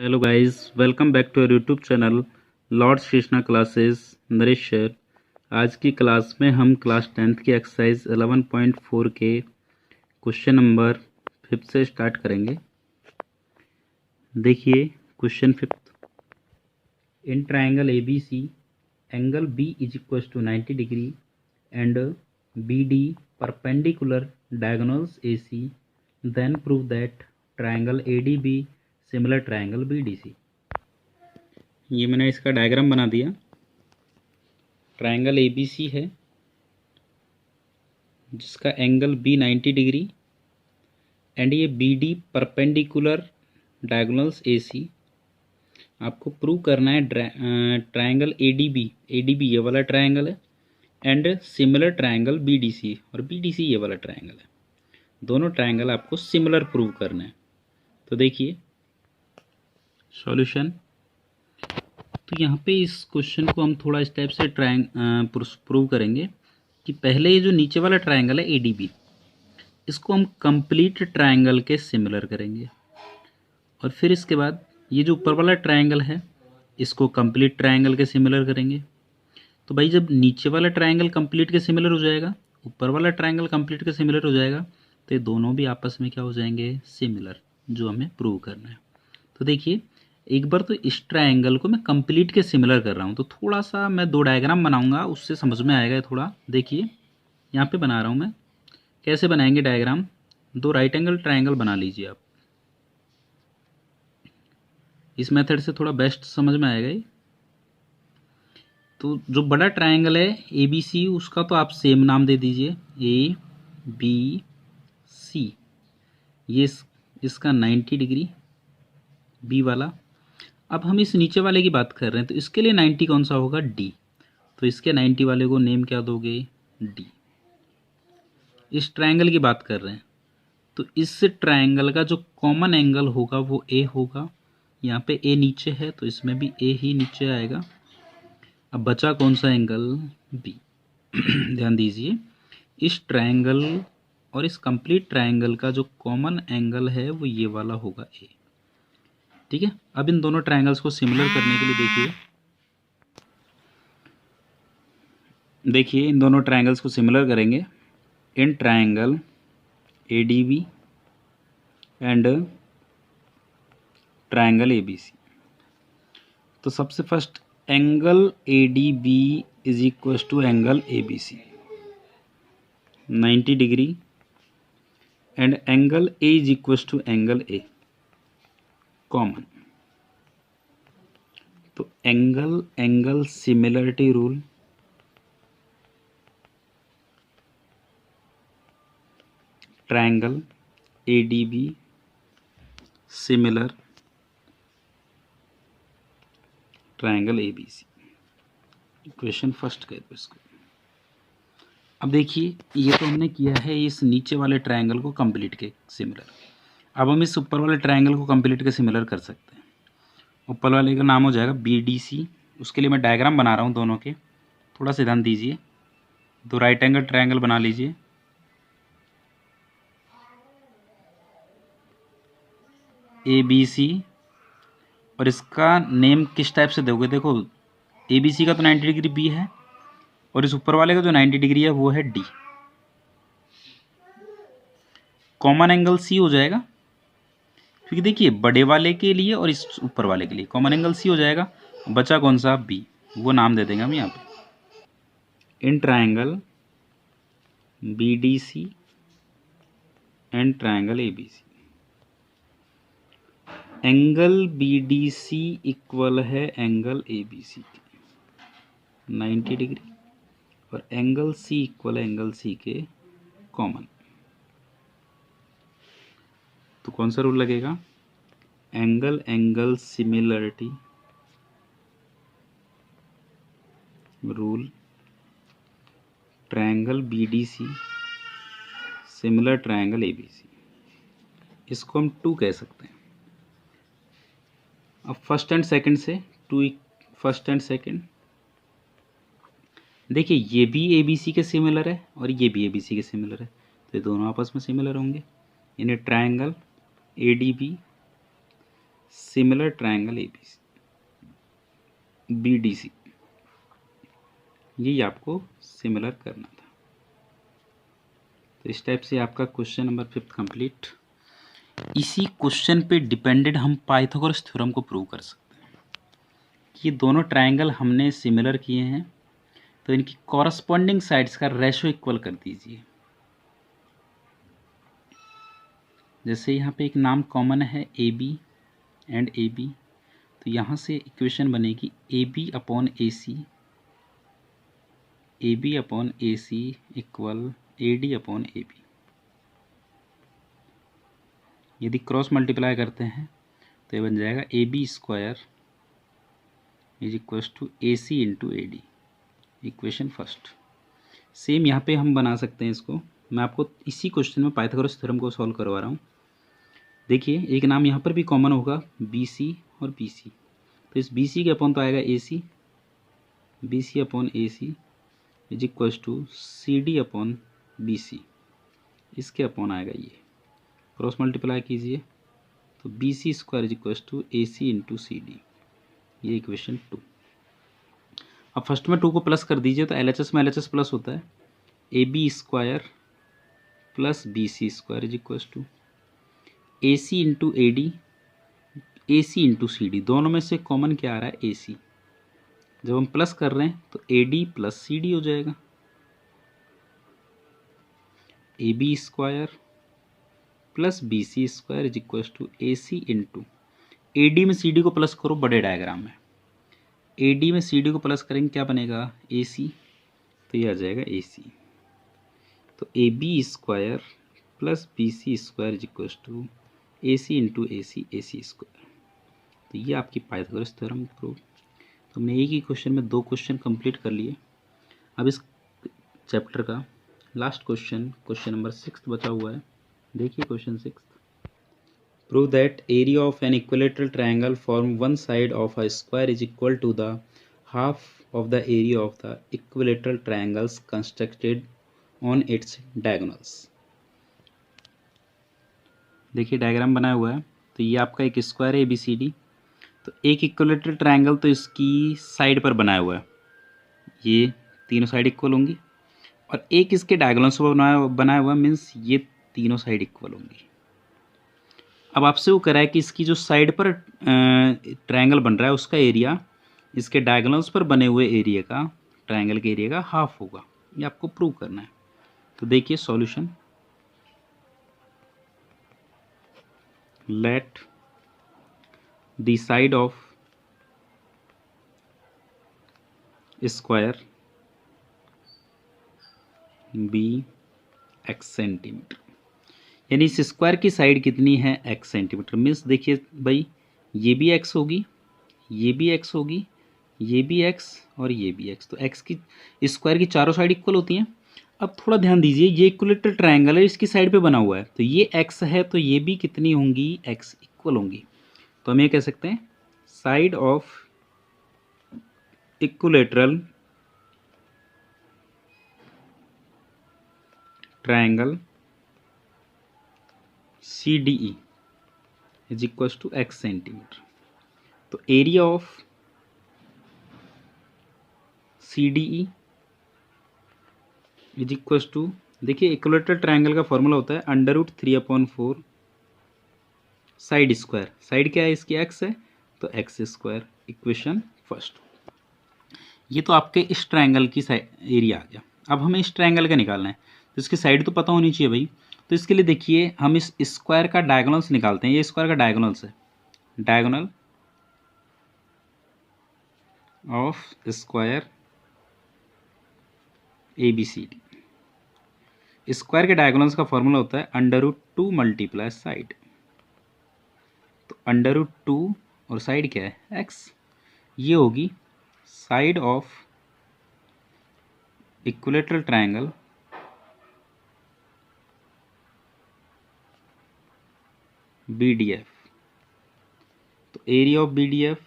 Hello guys, welcome back to YouTube channel Lords Krishna classes Naresh sir. आज की class में हम क्लास 10th की एक्सरसाइज 11.4 के क्वेश्चन नंबर 5 से स्टार्ट करेंगे। देखिए question 5। In triangle A B C angle B is equal to 90 degree and B D perpendicular diagonals A C, then prove that triangle A D B similar triangle B D C. ये मैंने इसका diagram बना दिया। Triangle A B सी है जिसका angle B 90 degree and ये B D perpendicular diagonals A सी। आपको prove करना है ट्राइंगल ए डी बी ये वाला ट्राइंगल है and similar triangle B D C, और बी डी सी ये वाला ट्राइंगल है। दोनों ट्राइंगल आपको सिमिलर प्रूव करना है। तो देखिए सॉल्यूशन। तो यहाँ पे इस क्वेश्चन को हम थोड़ा इस टाइप से प्रूव करेंगे कि पहले ये जो नीचे वाला ट्राइंगल है ए डी बी, इसको हम कंप्लीट ट्राइंगल के सिमिलर करेंगे, और फिर इसके बाद ये जो ऊपर वाला ट्राइंगल है इसको कंप्लीट ट्राइंगल के सिमिलर करेंगे। तो भाई जब नीचे वाला ट्राइंगल कंप्लीट के सिमिलर हो जाएगा, ऊपर वाला ट्राइंगल कंप्लीट के सिमिलर हो जाएगा, तो ये दोनों भी आपस में क्या हो जाएंगे, सिमिलर, जो हमें प्रूव करना है। तो देखिए एक बार तो इस ट्राइंगल को मैं कंप्लीट के सिमिलर कर रहा हूँ, तो थोड़ा सा मैं दो डायग्राम बनाऊंगा, उससे समझ में आएगा थोड़ा। देखिए यहाँ पे बना रहा हूँ मैं। कैसे बनाएंगे डायग्राम, दो राइट एंगल ट्राइंगल बना लीजिए आप। इस मेथड से थोड़ा बेस्ट समझ में आएगा ये। तो जो बड़ा ट्राइंगल है ए बी सी, उसका तो आप सेम नाम दे दीजिए, ए बी सी। ये इसका 90 डिग्री बी वाला। अब हम इस नीचे वाले की बात कर रहे हैं, तो इसके लिए 90 कौन सा होगा, डी। तो इसके 90 वाले को नेम क्या दोगे, डी। इस ट्राइंगल की बात कर रहे हैं, तो इस ट्राइंगल का जो कॉमन एंगल होगा वो ए होगा। यहाँ पे ए नीचे है तो इसमें भी ए ही नीचे आएगा। अब बचा कौन सा एंगल, बी। ध्यान दीजिए, इस ट्राइंगल और इस कंप्लीट ट्राइंगल का जो कॉमन एंगल है वो ये वाला होगा, ए। ठीक है। अब इन दोनों ट्राइंगल्स को सिमिलर करने के लिए देखिए इन दोनों ट्राइंगल्स को सिमिलर करेंगे इन triangle A D B and triangle A B C. तो सबसे first angle A D B is equal to angle A B C 90 degree and angle A is equal to angle A common. तो angle similarity rule, triangle A D B similar triangle A B C. Equation first कह दो इसको। अब देखिए ये तो हमने किया है इस नीचे वाले ट्राइंगल को कंप्लीट के सिमिलर। अब हम इस ऊपर वाले ट्राइंगल को कंप्लीट के सिमिलर कर सकते हैं। ऊपर वाले का नाम हो जाएगा बी डी सी। उसके लिए मैं डायग्राम बना रहा हूँ दोनों के, थोड़ा सा ध्यान दीजिए। दो राइट एंगल ट्राइंगल बना लीजिए। ए बी सी, और इसका नेम किस टाइप से दोगे, देखो ए बी सी का तो 90 डिग्री बी है, और इस ऊपर वाले का जो 90 डिग्री है वो है डी। कॉमन एंगल सी हो जाएगा, क्योंकि देखिए बड़े वाले के लिए और इस ऊपर वाले के लिए कॉमन एंगल सी हो जाएगा। बचा कौन सा, बी। वो नाम दे देंगे हम यहाँ पे। In triangle B D C and triangle A B C, angle B D C equal है एंगल ए बी सी के 90 डिग्री, और एंगल सी इक्वल है एंगल सी के कॉमन। तो कौन सा रूल लगेगा, angle similarity rule, triangle B D C similar triangle A B C. इसको हम 2 कह सकते हैं। अब फर्स्ट एंड सेकंड से 2, फर्स्ट एंड सेकंड। देखिए ये भी ए बी सी के सिमिलर है और ये भी ए बी सी के सिमिलर है, तो ये दोनों आपस में सिमिलर होंगे। यानी triangle A D B similar triangle ABC BDC, ये आपको सिमिलर करना था। तो इस टाइप से आपका क्वेश्चन नंबर 5 कंप्लीट। इसी क्वेश्चन पे डिपेंडेड हम पाइथागोरस थ्योरम को प्रूव कर सकते हैं कि ये दोनों ट्रायंगल हमने सिमिलर किए हैं, तो इनकी कॉरस्पॉन्डिंग साइड्स का रेशो इक्वल कर दीजिए। जैसे यहाँ पे एक नाम कॉमन है AB एंड AB, तो यहाँ से इक्वेशन बनेगी AB upon AC, AB upon AC equal AD upon AB। यदि क्रॉस मल्टीप्लाई करते हैं तो ये बन जाएगा AB square is equal to AC into AD, equation first. Same यहाँ पे हम बना सकते हैं इसको। मैं आपको इसी क्वेश्चन में पाइथागोरस थ्योरम को सॉल्व करवा रहा हूँ। देखिए एक नाम यहाँ पर भी कॉमन होगा BC और BC, तो इस BC के अपॉन तो आएगा AC, BC upon AC is equal to CD upon BC, इसके अपॉन आएगा ये, क्रॉस मल्टीप्लाई कीजिए तो BC square is equal to AC into CD, ये इक्वेशन 2। अब फर्स्ट में 2 को प्लस कर दीजिए तो LHS में LHS प्लस होता है, AB square plus BC square is equal to AC into AD, AC into CD, दोनों में से कॉमन क्या आ रहा है AC, जब हम प्लस कर रहे हैं तो AD प्लस CD हो जाएगा, AB square plus BC square is equal to AC into AD में CD को प्लस करो बड़े डायग्राम में, AD में CD को प्लस करेंगे क्या बनेगा AC, तो ये आ जाएगा AC, तो AB square plus BC square is equal to AC into AC square. तो ये आपकी पाइथागोरस थ्योरम प्रूव। तो हमने एक ही क्वेश्चन में 2 क्वेश्चन कंप्लीट कर लिए। अब इस चैप्टर का लास्ट क्वेश्चन नंबर 6 बचा हुआ है। देखिए question 6, prove that area of an equilateral triangle form one side of a square is equal to the half of the area of the equilateral triangles constructed on its diagonals. देखिए diagram बनाया हुआ है, तो ये आपका एक square है ABCD, तो एक इक्विलेटरल ट्रायंगल तो इसकी साइड पर बनाया हुआ है, ये तीनों साइड इक्वल होंगी, और एक इसके डायगोनल्स पर बनाया हुआ मीन्स ये तीनों साइड इक्वल होंगी। अब आपसे वो कह रहा है कि इसकी जो साइड पर ट्रायंगल बन रहा है उसका एरिया इसके डायगोनल्स पर बने हुए एरिया का, ट्रायंगल के एरिया का हाफ होगा, ये आपको प्रूव करना है। तो देखिए solution, let the side of square be x centimetre, यानी इस स्क्वायर की साइड कितनी है x सेंटीमीटर, मीन्स देखिए भाई ये भी x होगी, ये भी x होगी, ये भी x और ये भी x, तो x की स्क्वायर की चारों साइड इक्वल होती हैं। अब थोड़ा ध्यान दीजिए, ये इक्विलेटरल ट्रायंगल है, इसकी साइड पे बना हुआ है, तो ये x है तो ये भी कितनी होंगी x इक्वल होंगी। तो हम ये कह सकते हैं side of equilateral triangle CDE is equal to x centimetre. तो area of CDE is equal to, देखिए इक्विलेटरल ट्रायंगल का फॉर्मूला होता है √3/4 साइड स्क्वायर, साइड क्या है इसकी x है तो x स्क्वायर, इक्वेशन फर्स्ट। ये तो आपके इस ट्रायंगल की साइड एरिया आ गया। अब हमें इस ट्रायंगल का निकालना है, तो इसकी साइड तो पता होनी चाहिए भाई, तो इसके लिए देखिए हम इस स्क्वायर का डायगोनल्स निकालते हैं, ये स्क्वायर का डायगोनल्स है, diagonal of square ABCD, square के डायगोनल्स का फॉर्मूला होता है √2 मल्टीप्लाई साइड, तो √2 और साइड क्या है x, ये होगी side of equilateral triangle BDF, तो area of BDF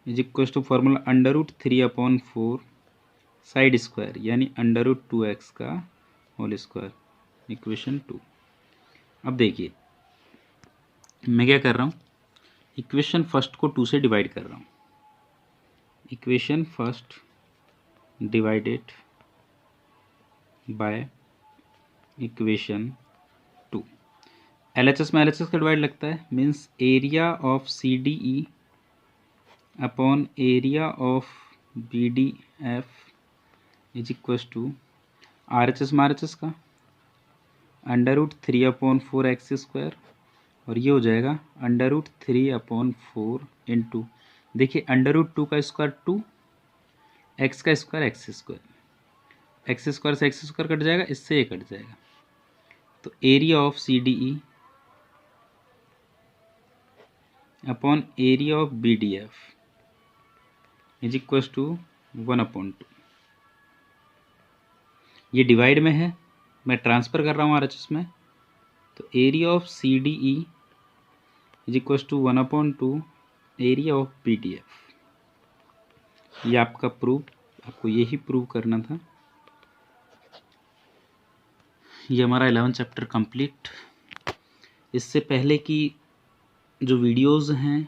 is equal to formula √3/4 side square यानी √2x का होल स्क्वायर, इक्वेशन 2। अब देखिए मैं क्या कर रहा हूँ, इक्वेशन फर्स्ट को 2 से डिवाइड कर रहा हूँ। Equation first divided by equation 2। LHS में LHS का डिवाइड लगता है, means area of CDE upon area of BDF is equal to RHS में RHS का √3/4 x², और ये हो जाएगा √3/4 इंटू, देखिए √2 का स्क्वायर 2, x का square x square, x square से x स्क्वायर कट जाएगा, इससे ये कट जाएगा। तो area of CDE upon area of BDF is equal to 1/2। ये डिवाइड में है, मैं ट्रांसफ़र कर रहा हूँ RHS में, तो area of CDE is equal to 1/2 area of BDF। ये आपका प्रूफ, आपको यही प्रूव करना था। ये हमारा 11 चैप्टर कंप्लीट। इससे पहले की जो वीडियोस हैं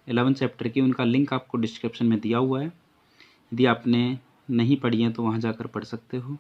11 चैप्टर की, उनका लिंक आपको डिस्क्रिप्शन में दिया हुआ है। यदि आपने नहीं पढ़ी हैं तो वहाँ जाकर पढ़ सकते हो।